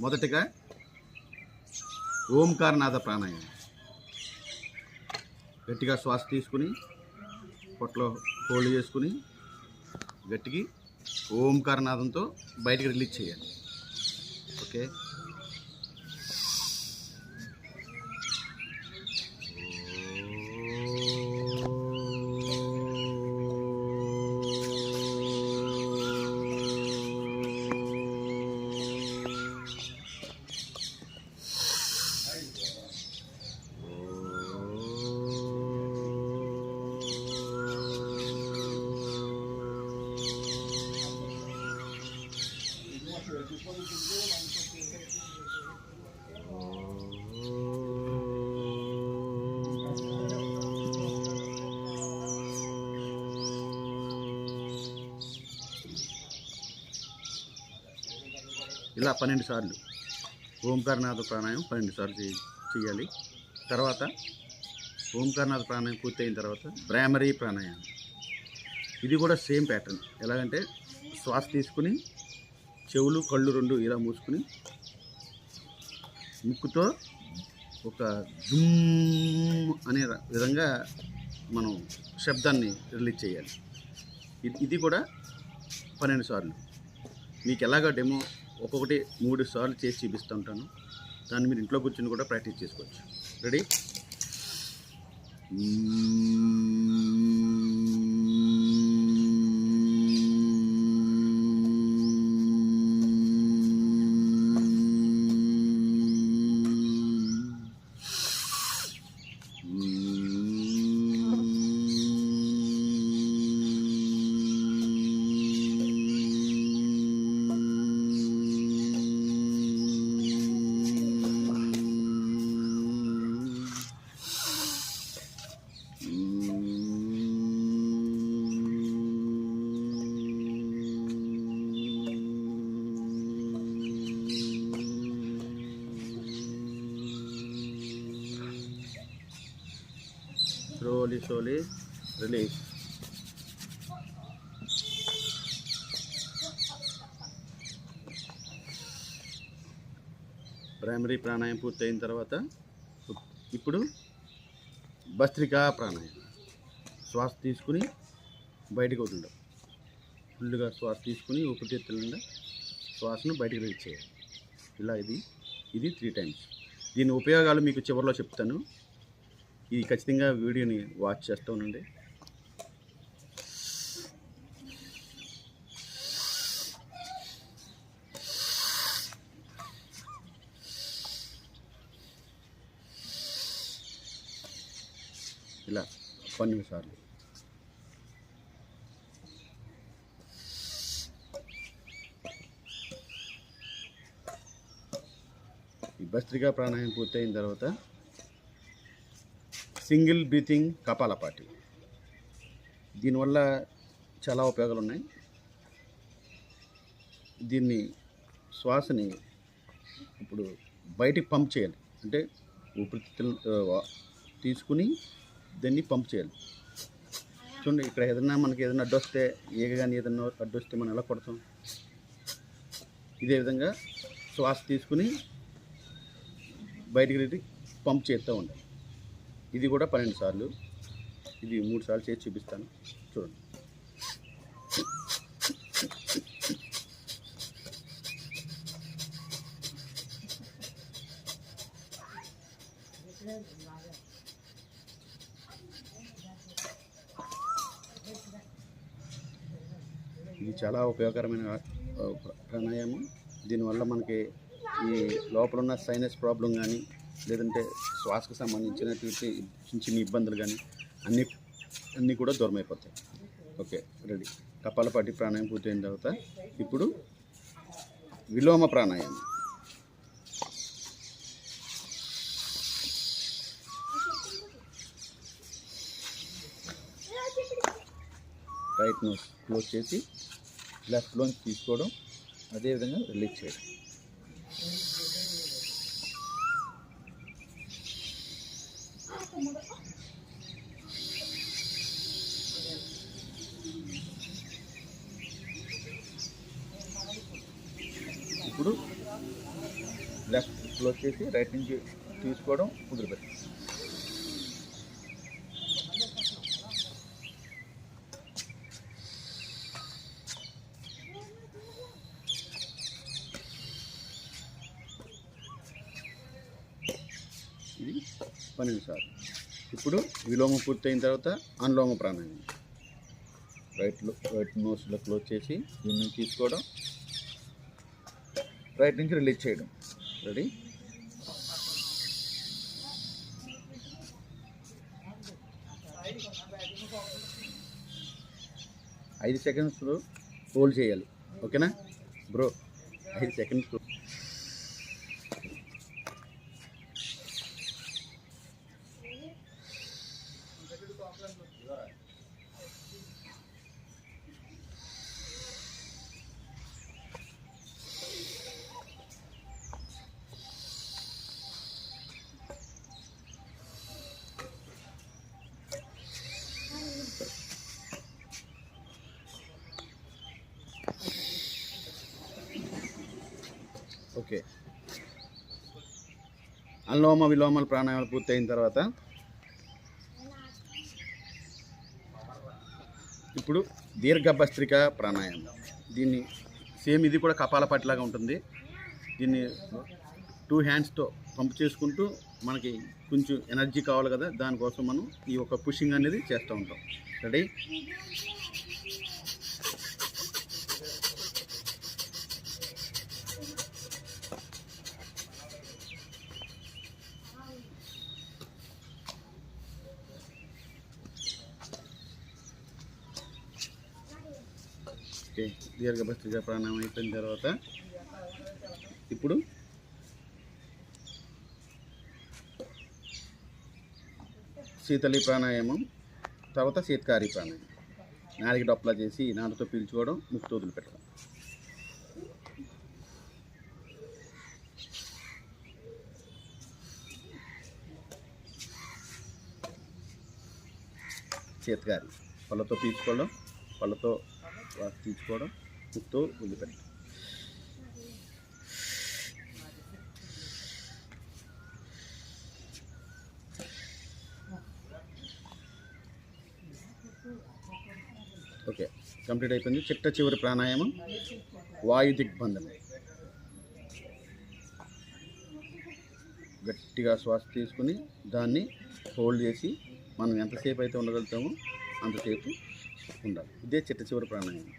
మొదటిగా ఓంకారనాద ప్రాణాయామం. గట్టిగా శ్వాస తీసుకుని పొట్టలో హోల్డ్ చేసుకుని గట్టికి ఓంకారనాదంతో బయటికి రిలీజ్ చేయాలి. ఓకే, ఇలా 12 సార్లు ఓంకారనాథ ప్రాణాయామం 12 సార్లు చేయాలి. తర్వాత ఓంకారనాథ ప్రాణాయామం పూర్తయిన తర్వాత భ్రామరీ ప్రాణాయామం. ఇది కూడా సేమ్ ప్యాటర్న్. ఎలాగంటే శ్వాస తీసుకుని చెవులు కళ్ళు రెండు ఇలా మూసుకుని ముక్కుతో ఒక జుమ్ అనే విధంగా మనం శబ్దాన్ని రిలీజ్ చేయాలి. ఇది కూడా 12 సార్లు. మీకు ఎలాగ డెమో ఒక్కొక్కటి 3 సార్లు చేసి చూపిస్తూ ఉంటాను. దాన్ని మీరు ఇంట్లో కూర్చొని కూడా ప్రాక్టీస్ చేసుకోవచ్చు. రెడీ? Slowly release. ప్రైమరీ ప్రాణాయామం పూర్తయిన తర్వాత ఇప్పుడు భస్త్రికా ప్రాణాయామం. శ్వాస తీసుకుని బయటకు వదలడం. ఫుల్గా శ్వాస తీసుకుని ఊపిరితిత్తుల శ్వాసను బయటకు రిలీజ్ చేయాలి. ఇలా ఇది 3 times. దీని ఉపయోగాలు మీకు చివరిలో చెప్తాను. ఈ ఖచ్చితంగా వీడియోని వాచ్ చేస్తూ ఉండండి. ఇలా 12 సార్లు. ఈ భస్త్రికా ప్రాణాయామం పూర్తయిన తర్వాత సింగిల్ బ్రీతింగ్ కపాలపాటి. దీనివల్ల చాలా ఉపయోగాలు ఉన్నాయి. దీన్ని శ్వాసని ఇప్పుడు బయటికి పంప్ చేయాలి. అంటే ఊపిరితిత్తులు తీసుకుని దాన్ని పంప్ చేయాలి. చూడండి, ఇక్కడ మనకి ఏదైనా అడ్డొస్తే, ఈగ కానీ ఏదైనా అడ్డొస్తే మనం ఎలా కొడతాం? ఇదే విధంగా శ్వాస తీసుకుని బయటికి పంప్ చేస్తూ ఉండాలి. ఇది కూడా 12 సార్లు. ఇది 3 సార్లు చేసి చూపిస్తాను, చూడండి. ఇది చాలా ఉపయోగకరమైన ప్రాణాయామం. దీనివల్ల మనకి ఈ లోపల ఉన్న సైనస్ ప్రాబ్లం కానీ, లేదంటే శ్వాసకు సంబంధించినటువంటి చిన్న ఇబ్బందులు కానీ అన్నీ కూడా దూరం అయిపోతాయి. Okay, ready. కపాలపాటి ప్రాణాయామం పూర్తయిన తర్వాత ఇప్పుడు విలోమ ప్రాణాయామం. రైట్ నోస్ క్లోజ్ చేసి లెఫ్ట్ లోంచి తీసుకోవడం, అదేవిధంగా రిలీజ్ చేయడం. ఇప్పుడు క్లోజ్ చేసి రైట్ నుంచి తీసుకోవడం, వదిలిపెట్టడం. ఇది 12 సార్లు. ఇప్పుడు విలోమం పూర్తయిన తర్వాత అనులోమ ప్రాణాయామం. రైట్ నోస్లో క్లోజ్ చేసి దీని నుంచి తీసుకోవడం, రైట్ నుంచి రిలీజ్ చేయడం. రెడీ? ఐదు సెకండ్స్ హోల్డ్ చేయాలి. ఓకేనా బ్రో? 5 సెకండ్స్. ఓకే, అనులోమ విలోమాల ప్రాణాయామాలు పూర్తయిన తర్వాత ఇప్పుడు దీర్ఘభస్త్రిక ప్రాణాయామం. దీన్ని సేమ్ ఇది కూడా కపాలపట్టిలాగా ఉంటుంది. దీన్ని 2 హ్యాండ్స్తో పంప్ చేసుకుంటూ మనకి కొంచెం ఎనర్జీ కావాలి కదా, దానికోసం మనం ఈ ఒక పుషింగ్ అనేది చేస్తూ ఉంటాం. రెడీ? ఓకే, దీర్ఘభస్త్రిక ప్రాణాయామం అయిపోయిన తర్వాత ఇప్పుడు శీతలి ప్రాణాయామం, తర్వాత శీతకారి ప్రాణాయామం. నాలుగు డొప్పలా చేసి నాలుగుతో పీల్చుకోవడం, ముక్కుతో వదిలిపెట్టడం. శీతకారి పళ్ళతో పీల్చుకోవడం, పళ్ళతో తీసుకోవడం, ముక్కుతో వదిలిపెట్టడం. ఓకే, కంప్లీట్ అయిపోయింది. చిట్ట చివరి ప్రాణాయామం వాయు దిగ్బంధనం. గట్టిగా శ్వాస తీసుకుని దాన్ని హోల్డ్ చేసి మనం ఎంతసేపు అయితే ఉండగలుగుతామో అంతసేపు ఉండాలి. ఇదే చిట్ట చివరి ప్రాణాయామం.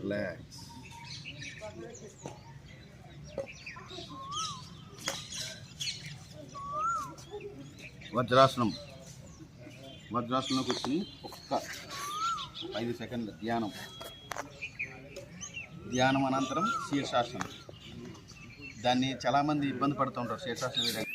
రిలాక్స్. వజ్రాసనం. వజ్రాసనంలో కూర్చుని ఒక్క 5 సెకండ్ల ధ్యానం. ధ్యానం అనంతరం శీర్షాసనం. దాన్ని చాలామంది ఇబ్బంది పడుతూ ఉంటారు శీర్షాసనం వేయడానికి.